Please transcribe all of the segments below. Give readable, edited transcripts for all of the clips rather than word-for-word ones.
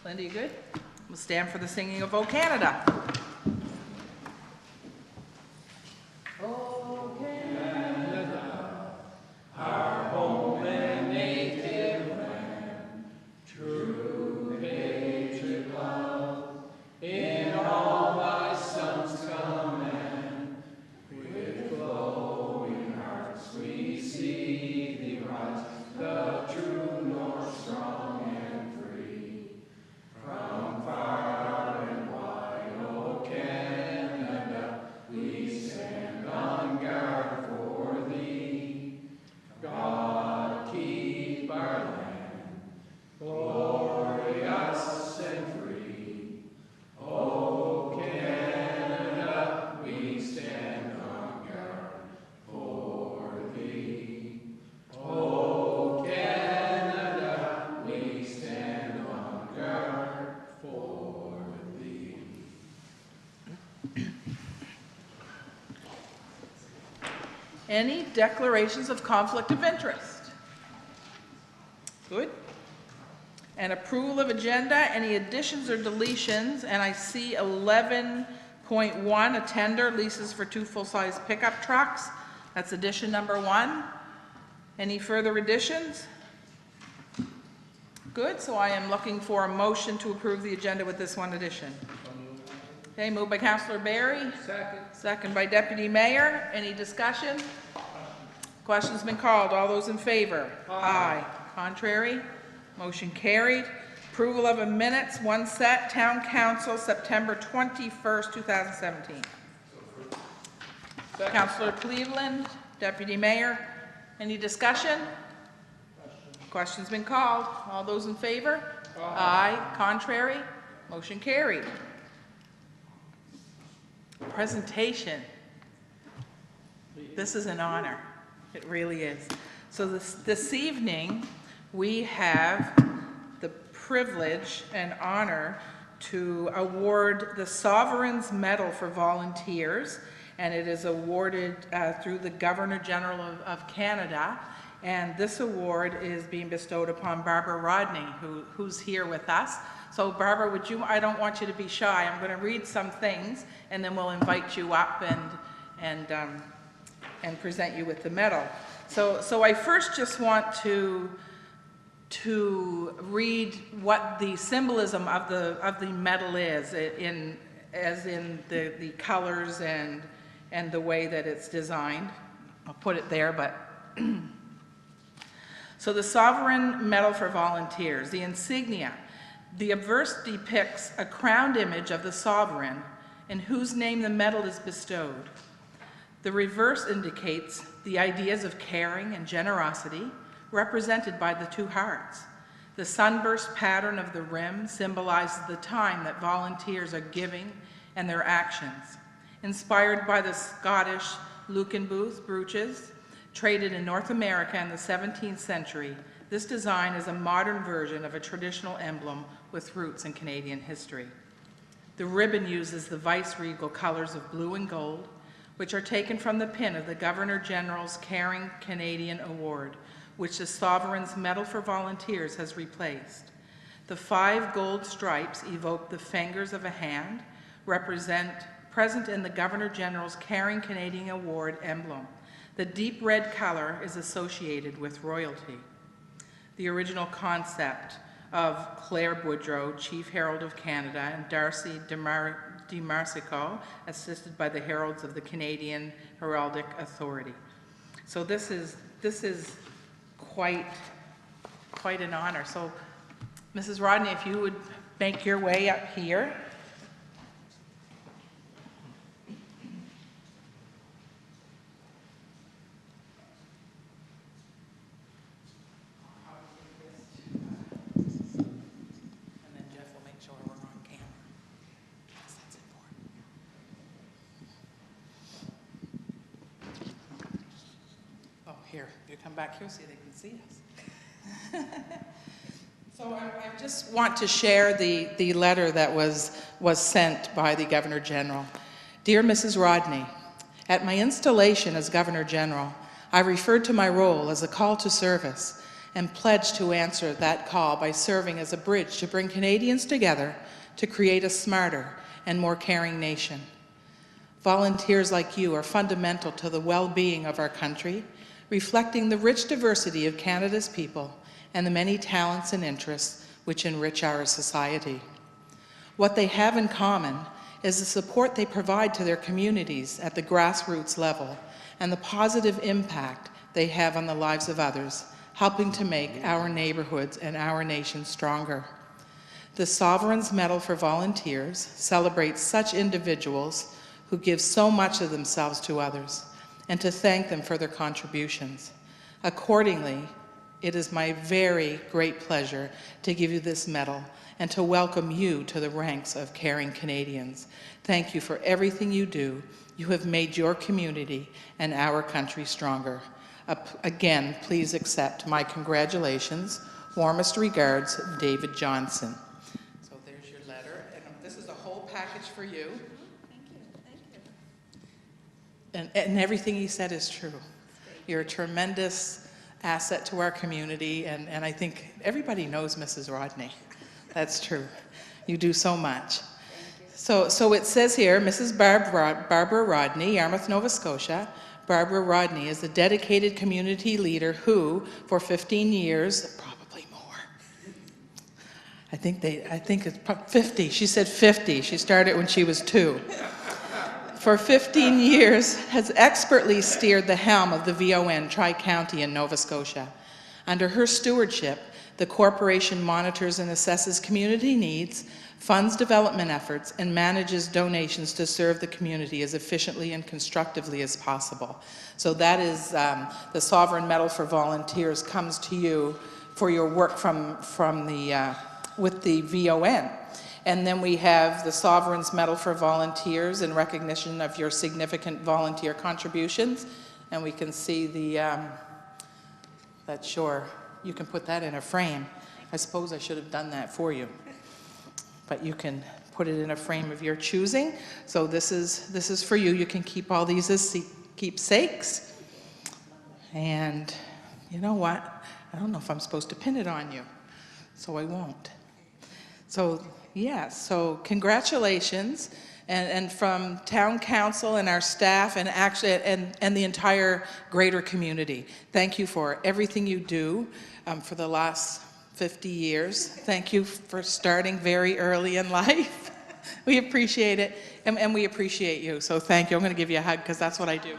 Linda, you good? We'll stand for the singing of O Canada. Any declarations of conflict of interest? Good. And approval of agenda, any additions or deletions? And I see 11.1, a tender, leases for 2 full-size pickup trucks. That's addition number 1. Any further additions? Good, so I am looking for a motion to approve the agenda with this one addition. Okay, moved by Councillor Barry. Second. Second by Deputy Mayor. Any discussion? Question's been called. All those in favor? Aye. Contrary? Motion carried. Approval of a minutes, one set, Town Council, September 21st, 2017. Second. Councillor Cleveland, Deputy Mayor. Any discussion? Question's been called. All those in favor? Aye. Contrary? Motion carried. Presentation. This is an honor. It really is. So this evening, we have the privilege and honor to award the Sovereign's Medal for Volunteers, and it is awarded through the Governor General of Canada. And this award is being bestowed upon Barbara Rodney, who's here with us. So Barbara, would you, I don't want you to be shy. I'm going to read some things, and then we'll invite you up and present you with the medal. So I first just want to read what the symbolism of the medal is, as in the colors and the way that it's designed. I'll put it there, but so the Sovereign Medal for Volunteers, the insignia. The obverse depicts a crowned image of the sovereign in whose name the medal is bestowed. The reverse indicates the ideas of caring and generosity represented by the 2 hearts. The sunburst pattern of the rim symbolizes the time that volunteers are giving and their actions. Inspired by the Scottish Lukenbooth brooches traded in North America in the 17th century, this design is a modern version of a traditional emblem with roots in Canadian history. The ribbon uses the vice-regal colors of blue and gold, which are taken from the pin of the Governor General's Caring Canadian Award, which the Sovereign's Medal for Volunteers has replaced. The 5 gold stripes evoke the fingers of a hand, present in the Governor General's Caring Canadian Award emblem. The deep red color is associated with royalty. The original concept of Claire Boudreau, Chief Herald of Canada, and Darcy DeMarsico, assisted by the Heralds of the Canadian Heraldic Authority. So this is quite an honor. So, Mrs. Rodney, if you would make your way up here. Here, you come back here so they can see us. So I just want to share the letter that was sent by the Governor General. Dear Mrs. Rodney, at my installation as Governor General, I referred to my role as a call to service and pledged to answer that call by serving as a bridge to bring Canadians together to create a smarter and more caring nation. Volunteers like you are fundamental to the well-being of our country, reflecting the rich diversity of Canada's people and the many talents and interests which enrich our society. What they have in common is the support they provide to their communities at the grassroots level and the positive impact they have on the lives of others, helping to make our neighborhoods and our nation stronger. The Sovereign's Medal for Volunteers celebrates such individuals who give so much of themselves to others, and to thank them for their contributions. Accordingly, it is my very great pleasure to give you this medal and to welcome you to the ranks of caring Canadians. Thank you for everything you do. You have made your community and our country stronger. Again, please accept my congratulations. Warmest regards, David Johnson. So there's your letter, and this is a whole package for you. And everything he said is true. You're a tremendous asset to our community, and I think everybody knows Mrs. Rodney. That's true. You do so much. So it says here, Mrs. Barbara Rodney, Yarmouth, Nova Scotia. Barbara Rodney is a dedicated community leader who, for 15 years, probably more. I think it's 50. She said 50. She started when she was 2. For 15 years, has expertly steered the helm of the VON Tri-County in Nova Scotia. Under her stewardship, the corporation monitors and assesses community needs, funds development efforts, and manages donations to serve the community as efficiently and constructively as possible. So that is the Sovereign Medal for Volunteers comes to you for your work with the VON. And then we have the Sovereign's Medal for Volunteers in recognition of your significant volunteer contributions. And we can see that sure, you can put that in a frame. I suppose I should have done that for you. But you can put it in a frame of your choosing. So this is for you. You can keep all these as keepsakes. And you know what? I don't know if I'm supposed to pin it on you, so I won't. So yeah, so congratulations, and from town council and our staff and actually and the entire greater community. Thank you for everything you do for the last 50 years. Thank you for starting very early in life. We appreciate it, and we appreciate you. So thank you. I'm going to give you a hug because that's what I do.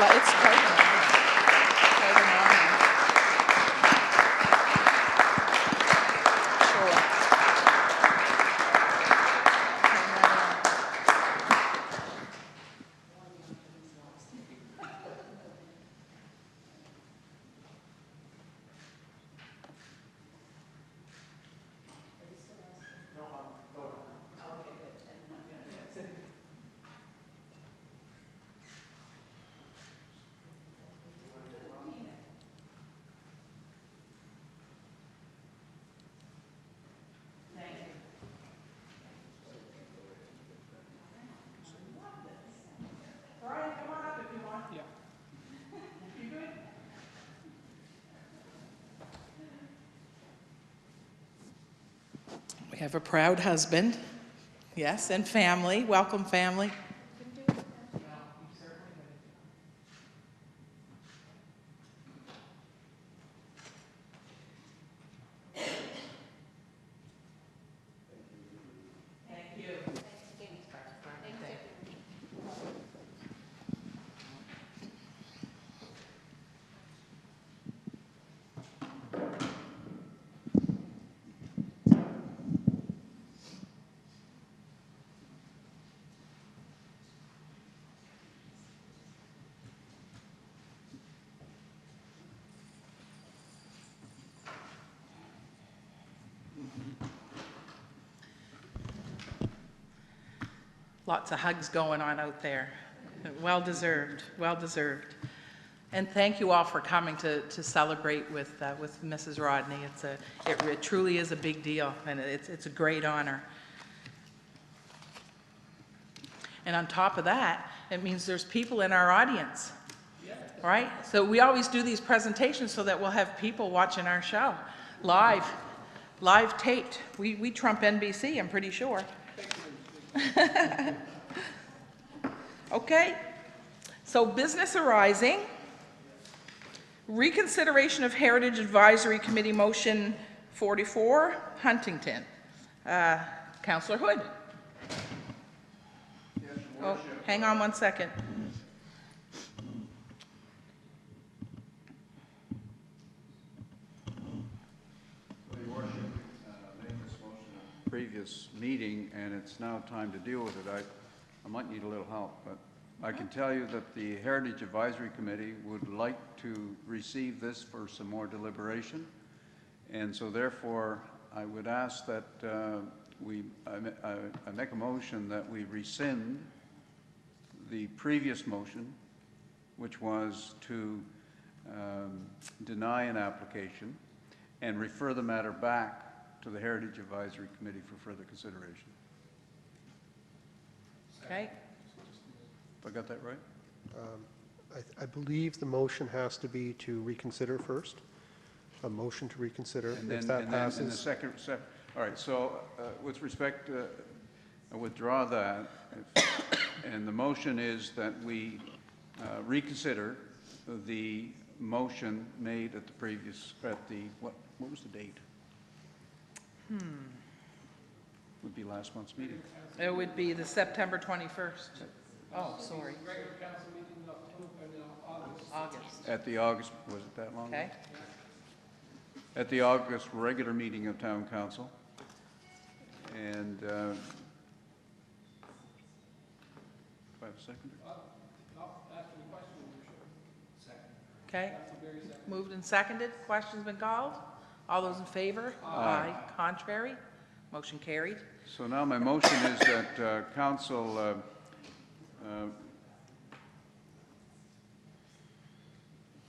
It's quite an honor. Quite an honor. Sure. We have a proud husband, yes, and family. Welcome, family. Lots of hugs going on out there. Well deserved, well deserved. And thank you all for coming to celebrate with Mrs. Rodney. It truly is a big deal, and it's a great honor. And on top of that, It means there's people in our audience, right? So we always do these presentations so that we'll have people watching our show, live taped. We trump NBC, I'm pretty sure. Okay, so business arising. Reconsideration of Heritage Advisory Committee Motion 44, Huntington. Councillor Hood. Yes, Your Oh, hang on one second. Your Worship, made this motion at the previous meeting, and it's now time to deal with it. I might need a little help, but I can tell you that the Heritage Advisory Committee would like to receive this for some more deliberation, and so therefore I would ask that I make a motion that we rescind the previous motion, which was to deny an application and refer the matter back to the Heritage Advisory Committee for further consideration. Okay, Have I got that right? I believe the motion has to be to reconsider first, a motion to reconsider. And then, If that in the passes, second, all right, so with respect, I withdraw that. And the motion is that we reconsider the motion made at the previous, what was the date? Would be last month's meeting. it would be the September 21st. Oh, sorry. August, At the August, was it that long? okay. At the August regular meeting of Town Council. And, do I have a second? Okay, moved and seconded, questions been called? All those in favor? Aye. Contrary? Motion carried. So now my motion is that council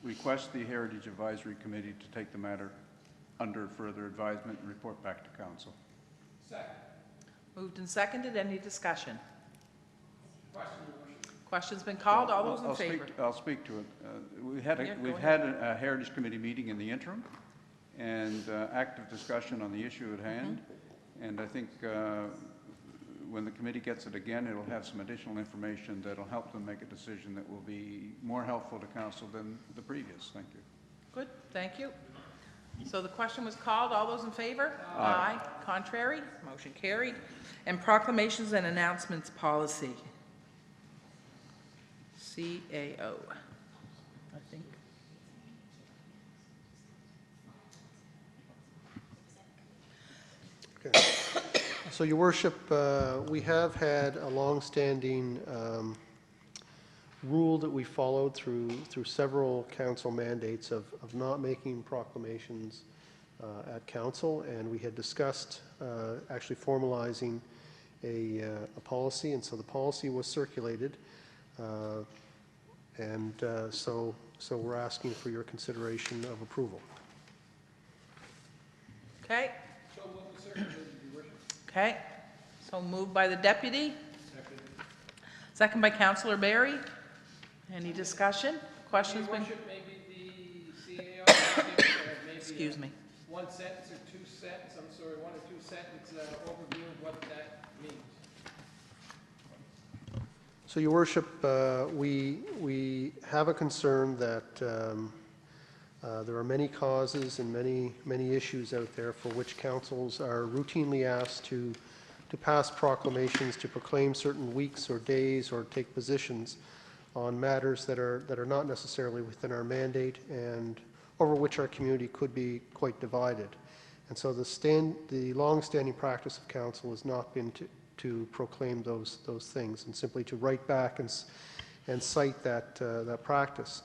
request the Heritage Advisory Committee to take the matter under further advisement and report back to council. Moved and seconded, any discussion? Questions been called, all those in favor? I'll speak to it. Yeah, go We've had a Heritage Committee meeting in the interim and active discussion on the issue at hand. And I think when the committee gets it again, it'll have some additional information that'll help them make a decision that will be more helpful to council than the previous. Thank you. Good, thank you. So the question was called, all those in favor? Aye. Contrary? Motion carried. And proclamations and announcements policy. CAO, I think. okay. So, Your Worship, we have had a long-standing rule that we followed through several council mandates of not making proclamations at council, and we had discussed actually formalizing a policy, and so the policy was circulated, so we're asking for your consideration of approval. Okay. Okay, so moved by the deputy. Second by Councillor Barry. Any discussion? Questions been? Maybe the CAO, maybe Excuse me. one sentence or two sentences, I'm sorry, one or two sentence overview of what that means. So, Your Worship, we have a concern that there are many causes and many issues out there for which councils are routinely asked to pass proclamations to proclaim certain weeks or days or take positions on matters that are not necessarily within our mandate and over which our community could be quite divided. And so the long-standing practice of council has not been to proclaim those things and simply to write back and cite that practice.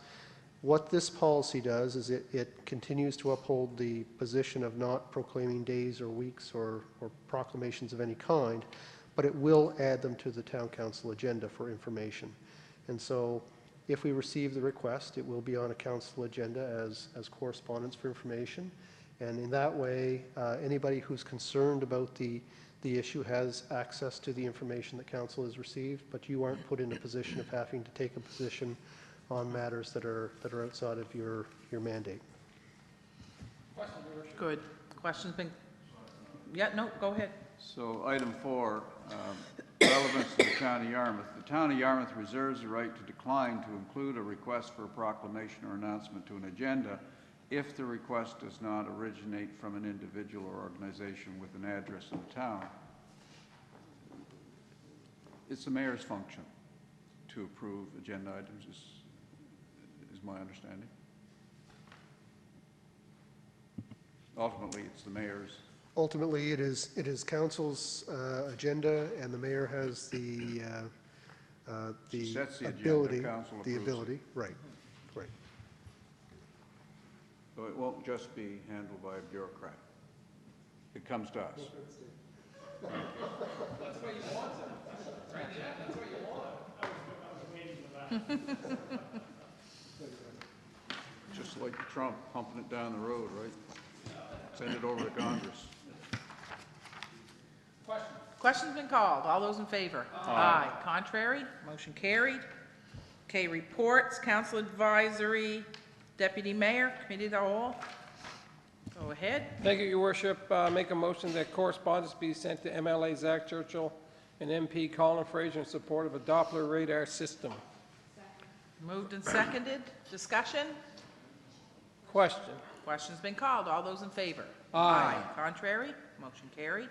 What this policy does is it continues to uphold the position of not proclaiming days or weeks or proclamations of any kind, but it will add them to the town council agenda for information. And so if we receive the request, it will be on a council agenda as correspondence for information. And in that way, anybody who's concerned about the the issue has access to the information that council has received, but you aren't put in a position of having to take a position on matters that are outside of your mandate. Question, Your Worship. Good. Questions been, yeah, no, go ahead. So item 4, relevance to the town of Yarmouth. The town of Yarmouth reserves the right to decline to include a request for a proclamation or announcement to an agenda if the request does not originate from an individual or organization with an address in the town. It's the mayor's function to approve agenda items, is my understanding. Ultimately, it's the mayor's. Ultimately, it is council's agenda, and the mayor has the She sets the agenda, ability. council The approves it. ability, right, right. So it won't just be handled by a bureaucrat. It comes to us. That's what you want, sir. Right, yeah, that's what you want. Just like Trump pumping it down the road, right? Send it over to Congress. Question. Question's been called. All those in favor? Aye. Contrary? Motion carried. Okay, reports, council advisory, deputy mayor, committee of the whole. Go ahead. Thank you, Your Worship. Make a motion that correspondence be sent to MLA Zach Churchill and MP Colin Fraser in support of a Doppler radar system. Moved and seconded. Discussion? Question. Question's been called. All those in favor? Aye. Contrary? Motion carried.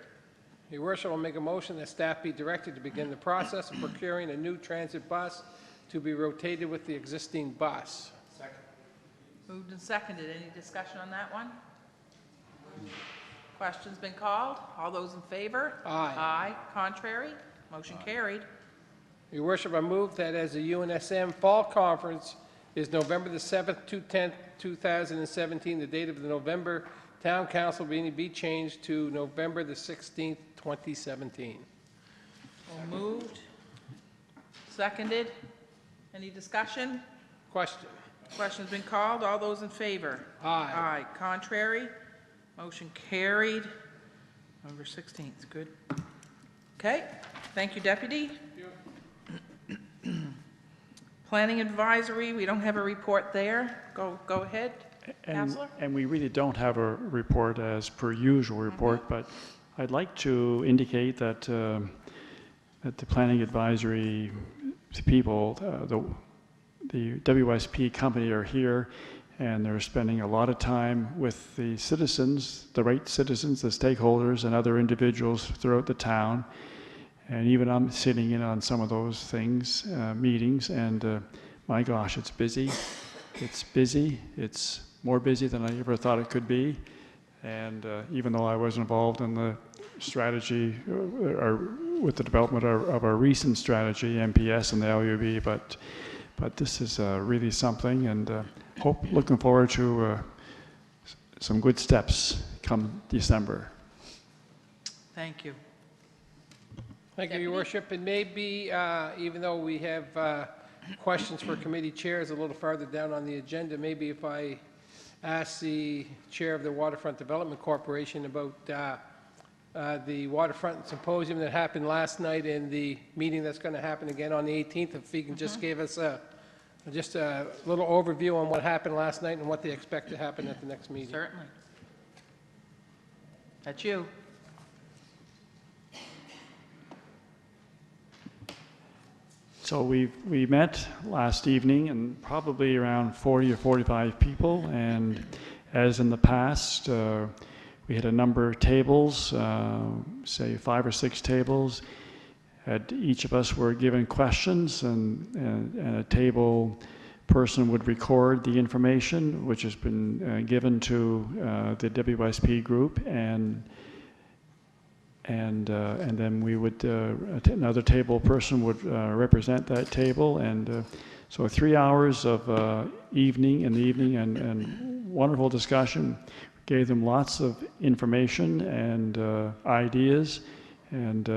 Your Worship, I'll make a motion that staff be directed to begin the process of procuring a new transit bus to be rotated with the existing bus. Moved and seconded. Any discussion on that one? Question's been called. All those in favor? Aye. Aye. Contrary? Motion carried. Your Worship, I move that as the UNSM Fall Conference is November the 7th to 10th, 2017, the date of the November Town Council meeting be changed to November the 16th, 2017. Well, moved. Seconded. Any discussion? Question. Question's been called. All those in favor? Aye. Aye. Contrary? Motion carried. November 16th. Good. Okay. Thank you, Deputy. Planning Advisory, we don't have a report there. Go ahead, Counselor. And we really don't have a report as per usual report, but I'd like to indicate that that the planning advisory people, the WSP company are here, and they're spending a lot of time with the citizens, the right citizens, the stakeholders, and other individuals throughout the town. And even I'm sitting in on some of those things, meetings, and my gosh, it's busy. It's busy. It's more busy than I ever thought it could be. And even though I was involved in the strategy, or with the development of our recent strategy, MPS and the LUB, but this is really something, and looking forward to some good steps come December. Thank you. Thank you, Your Worship. And maybe, even though we have questions for committee chairs a little farther down on the agenda, maybe if I ask the chair of the Waterfront Development Corporation about the Waterfront Symposium that happened last night and the meeting that's going to happen again on the 18th, if he can just give us just a little overview on what happened last night and what they expect to happen at the next meeting. Certainly. That's you. So we met last evening, and probably around 40 or 45 people, and as in the past, we had a number of tables, say 5 or 6 tables. Each of us were given questions, and a table person would record the information which has been given to the WSP group, and then we would another table person would represent that table, and so 3 hours of evening and wonderful discussion. Gave them lots of information and ideas, and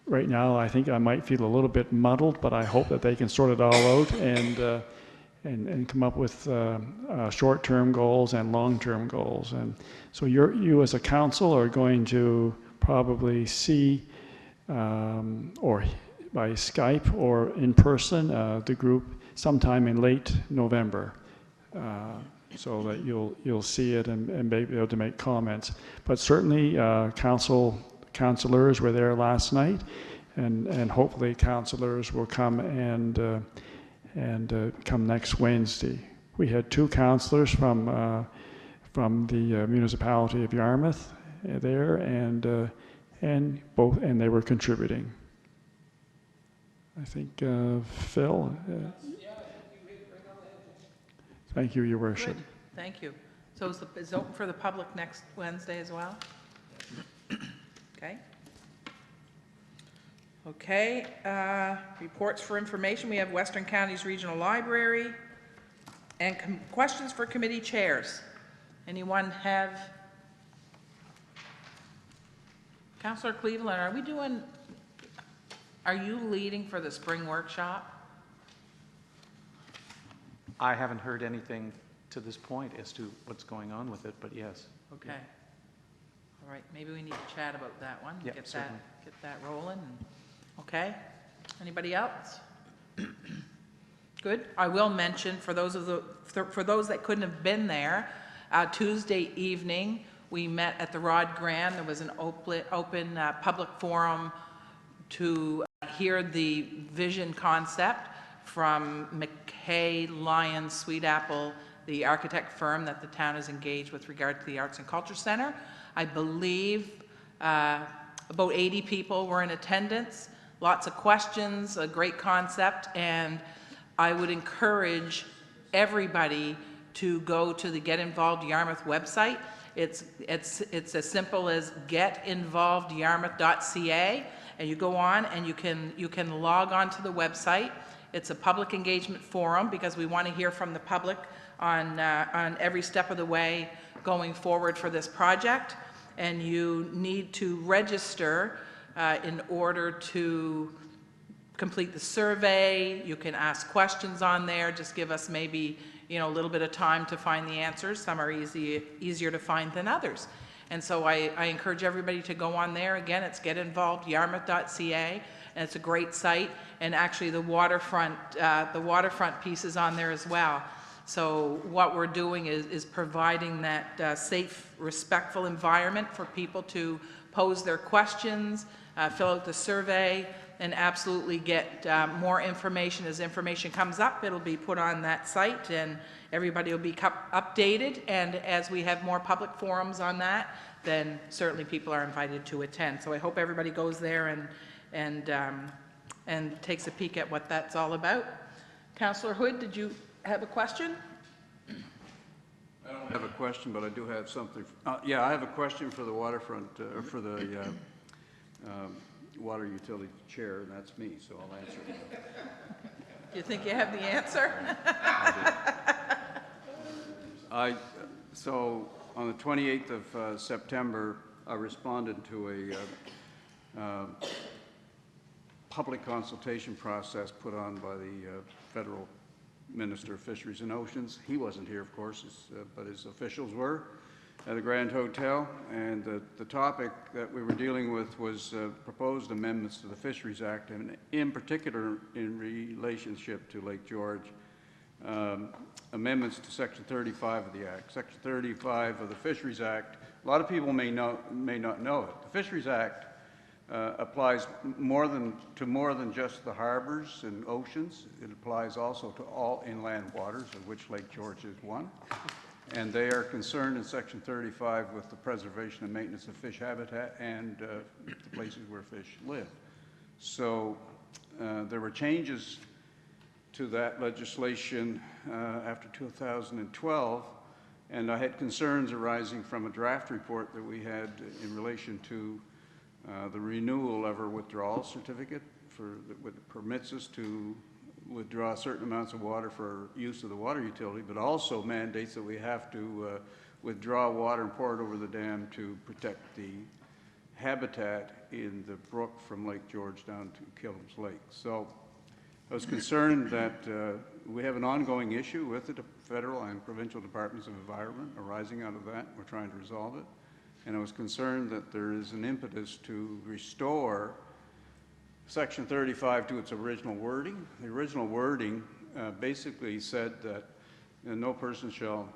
right now I think I might feel a little bit muddled, but I hope that they can sort it all out and come up with short-term goals and long-term goals. And so you as a council are going to probably see or by Skype or in person the group sometime in late November, so that you'll see it and be able to make comments. But certainly, councilors were there last night, and hopefully councilors will come and come next Wednesday. We had 2 councilors from the municipality of Yarmouth there, and they were contributing. I think Phil. Thank you, Your Worship. Good, thank you. So is it open for the public next Wednesday as well? Okay. Okay, reports for information. We have Western Counties Regional Library and questions for committee chairs. Anyone have? Councillor Cleveland, are you leading for the spring workshop? I haven't heard anything to this point as to what's going on with it, but yes. Okay. All right, maybe we need to chat about that one. Yeah, Get certainly. that rolling. Okay. Anybody else? Good. I will mention for those that couldn't have been there, Tuesday evening we met at the Rod Grand. There was an open public forum to hear the vision concept from McKay, Lyons, Sweet Apple, the architect firm that the town is engaged with regard to the Arts and Culture Center. I believe about 80 people were in attendance, lots of questions, a great concept, and I would encourage everybody to go to the Get Involved Yarmouth website. It's as simple as getinvolvedyarmouth.ca, and you go on and you can log on to the website. It's a public engagement forum because we want to hear from the public on every step of the way going forward for this project. And you need to register in order to complete the survey. You can ask questions on there. Just give us maybe a little bit of time to find the answers. Some are easier to find than others. And so I encourage everybody to go on there. Again, it's getinvolvedyarmouth.ca, and it's a great site. And actually the waterfront piece is on there as well. So what we're doing is providing that safe, respectful environment for people to pose their questions, fill out the survey, and absolutely get more information. As information comes up, it'll be put on that site and everybody will be updated. And as we have more public forums on that, then certainly people are invited to attend. So I hope everybody goes there and takes a peek at what that's all about. Councillor Hood, did you have a question? I don't have a question, but I do have something. Yeah, I have a question for the waterfront, for the water utility chair, and that's me, so I'll answer it. Do you think you have the answer? So on the 28th of September, I responded to a public consultation process put on by the federal Minister of Fisheries and Oceans. He wasn't here, of course, but his officials were at the Grand Hotel, and the topic that we were dealing with was proposed amendments to the Fisheries Act, and in particular in relationship to Lake George, amendments to Section 35 of the Act. Section 35 of the Fisheries Act, a lot of people may not know it. The Fisheries Act applies to more than just the harbors and oceans. It applies also to all inland waters, of which Lake George is one. And they are concerned in Section 35 with the preservation and maintenance of fish habitat and the places where fish live. So there were changes to that legislation after 2012, and I had concerns arising from a draft report that we had in relation to the renewal of our withdrawal certificate that permits us to withdraw certain amounts of water for use of the water utility, but also mandates that we have to withdraw water and pour it over the dam to protect the habitat in the brook from Lake George down to Killam's Lake. So I was concerned that we have an ongoing issue with the federal and provincial departments of environment arising out of that. We're trying to resolve it. And I was concerned that there is an impetus to restore Section 35 to its original wording. The original wording basically said that no person shall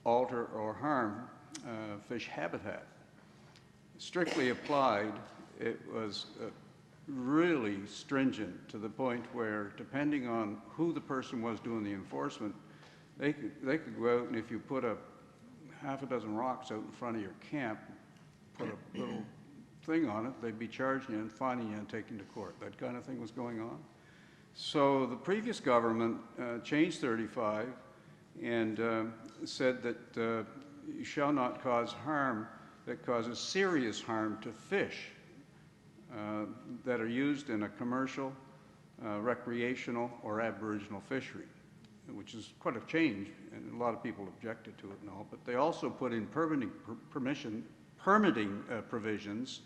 alter or harm fish habitat. Strictly applied, it was really stringent to the point where, depending on who the person was doing the enforcement, they could go out, and if you put a half a dozen rocks out in front of your camp, put a little thing on it, they'd be charging you and fining you and taking you to court. That kind of thing was going on. So the previous government changed 35 and said that you shall not cause harm that causes serious harm to fish that are used in a commercial, recreational, or aboriginal fishery, which is quite a change, and a lot of people objected to it and all. But they also put in permitting provisions,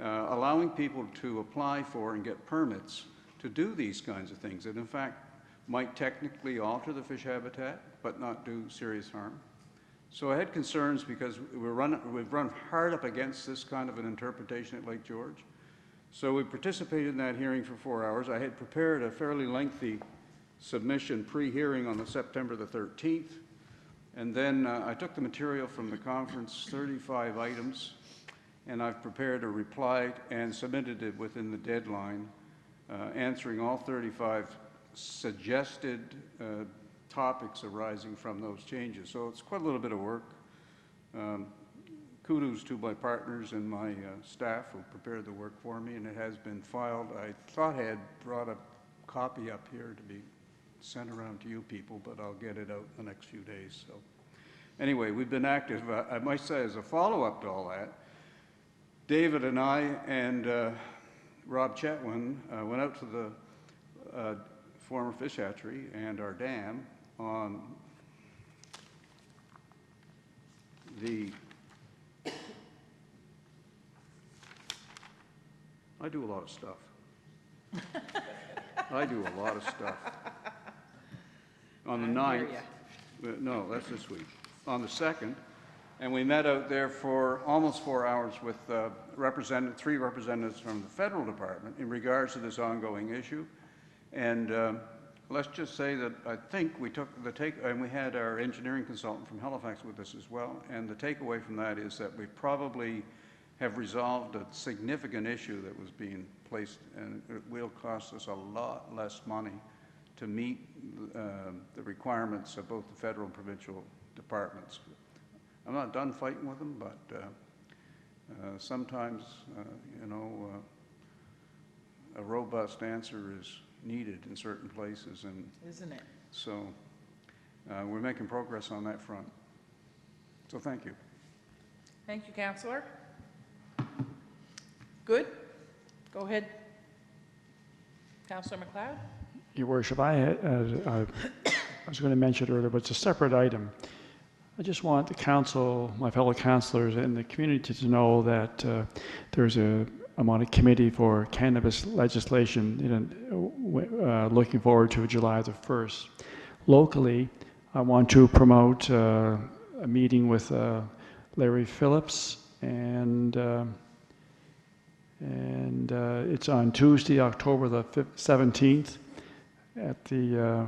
allowing people to apply for and get permits to do these kinds of things that, in fact, might technically alter the fish habitat, but not do serious harm. So I had concerns because we've run hard up against this kind of an interpretation at Lake George. So we participated in that hearing for 4 hours. I had prepared a fairly lengthy submission pre-hearing on the September the 13th. And then I took the material from the conference, 35 items, and I've prepared a reply and submitted it within the deadline, answering all 35 suggested topics arising from those changes. So it's quite a little bit of work. Kudos to my partners and my staff who prepared the work for me, and it has been filed. I thought I had brought a copy up here to be sent around to you people, but I'll get it out in the next few days. So anyway, we've been active. I might say, as a follow-up to all that, David and I and Rob Chetwin went out to the former fish hatchery and our dam on the I do a lot of stuff. I do a lot of stuff. On the 9th, no, that's this week, on the 2nd, and we met out there for almost 4 hours with three representatives from the federal department in regards to this ongoing issue. And let's just say that I think we took and we had our engineering consultant from Halifax with us as well, and the takeaway from that is that we probably have resolved a significant issue that was being placed, and it will cost us a lot less money to meet the requirements of both the federal and provincial departments. I'm not done fighting with them, but sometimes, a robust answer is needed in certain places, and Isn't it? so we're making progress on that front. So thank you. Thank you, Councillor. Good? Go ahead. Councillor MacLeod? Your Worship, I was going to mention it earlier, but it's a separate item. I just want the council, my fellow councillors, and the community to know that there's I'm on a committee for cannabis legislation, looking forward to July the 1st. Locally, I want to promote a meeting with Larry Phillips, and it's on Tuesday, October the 17th, at the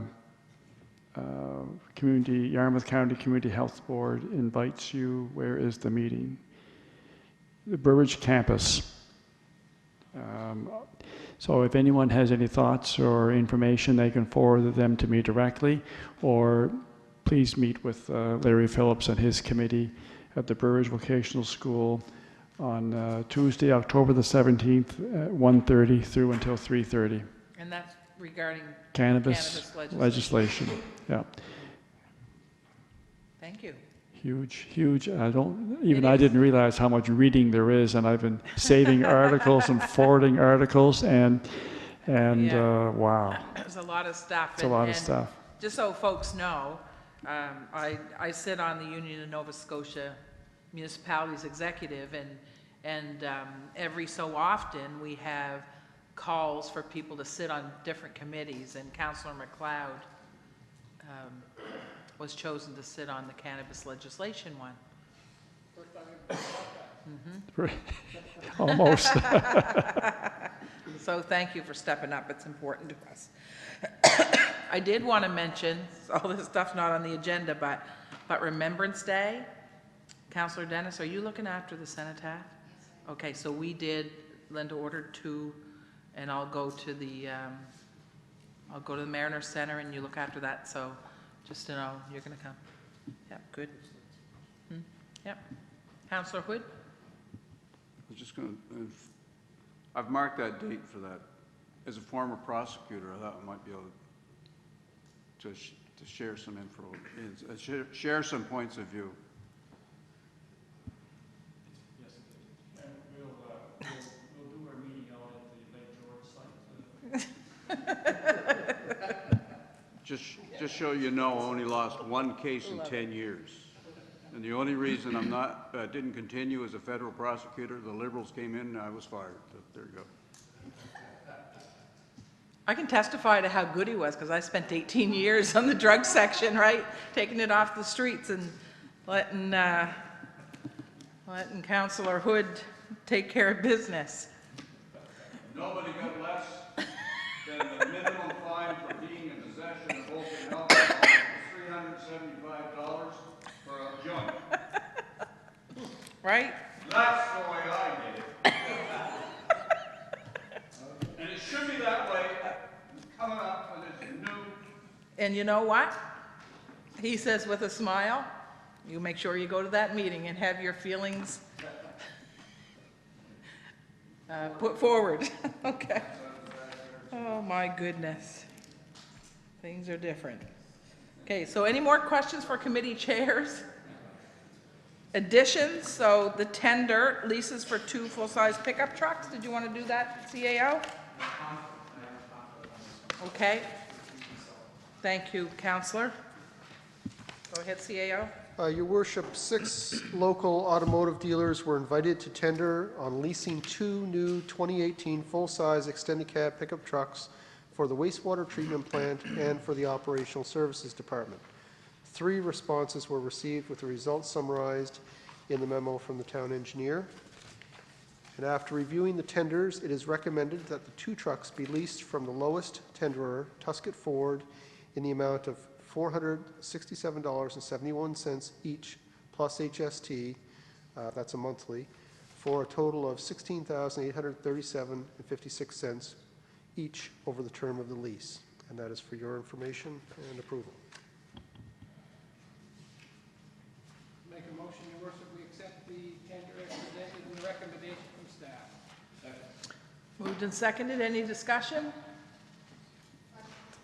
Yarmouth County Community Health Board invites you. Where is the meeting? The Burbridge campus. So if anyone has any thoughts or information, they can forward them to me directly, or please meet with Larry Phillips and his committee at the Burbridge Vocational School on Tuesday, October the 17th at 1:30 through until 3:30. And that's regarding Cannabis legislation. Yeah. Thank you. Huge. I didn't realize how much reading there is, and I've been saving articles and forwarding articles, and Yeah. wow, There's a lot of stuff. it's a lot of stuff. Just so folks know, I sit on the Union of Nova Scotia Municipalities Executive, and every so often we have calls for people to sit on different committees, and Councillor MacLeod was chosen to sit on the cannabis legislation one. First time Almost. So thank you for stepping up, it's important to us. I did want to mention, all this stuff's not on the agenda, but Remembrance Day, Counselor Dennis, are you looking after the cenotaph? Okay, so we did, Linda ordered 2, and I'll go to the Mariner Center and you look after that, so just to know, you're going to come. Yep, good. Yep. Counselor Hood? I was just going to, I've marked that date for that. As a former prosecutor, I thought I might be able to share some info, share some points of view. We'll do our meeting out at the Lake George site. Just so you know, I only lost 1 case in 10 years. And the only reason I'm not, didn't continue as a federal prosecutor, the Liberals came in and I was fired. So there you go. I can testify to how good he was, because I spent 18 years on the drug section, right? Taking it off the streets and letting Counselor Hood take care of business. Nobody got less than the minimum fine for being in possession of open alcohol, $375 for a joint. Right? That's the way I did it. And it should be that way coming up when it's new. And you know what? He says with a smile, you make sure you go to that meeting and have your feelings put forward. Okay. Oh, my goodness. Things are different. Okay, so any more questions for committee chairs? Additions, so the tender leases for 2 full-size pickup trucks. Did you want to do that, CAO? Okay. Thank you, Counselor. Go ahead, CAO. Your worship, 6 local automotive dealers were invited to tender on leasing 2 new 2018 full-size extended cab pickup trucks for the wastewater treatment plant and for the operational services department. 3 responses were received with the results summarized in the memo from the town engineer. And after reviewing the tenders, it is recommended that the 2 trucks be leased from the lowest tenderer, Tuscott Ford, in the amount of $467.71 each, plus HST, that's a monthly, for a total of $16,837.56 each over the term of the lease. And that is for your information and approval. Make a motion, Your Worship, we accept the tender as presented and the recommendation from staff. Moved and seconded. Any discussion?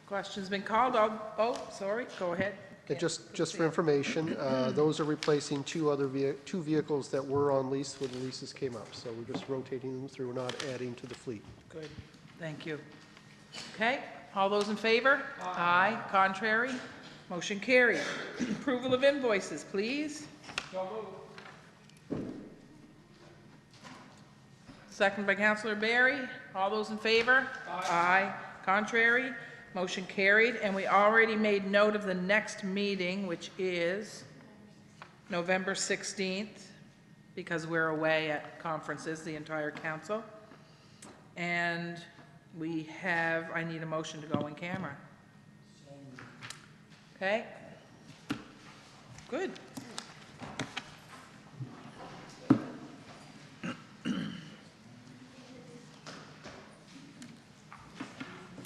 Question's been called. Oh, sorry. Go ahead. And just for information, those are replacing 2 vehicles that were on lease when the leases came up. So we're just rotating them through, not adding to the fleet. Good. Thank you. Okay. All those in favor? Aye. Contrary? Motion carried. Approval of invoices, please. So moved. Second by Councillor Barry. All those in favor? Aye. Contrary? Motion carried. And we already made note of the next meeting, which is November 16th, because we're away at conferences, the entire council. And we have, I need a motion to go in camera. Okay? Good.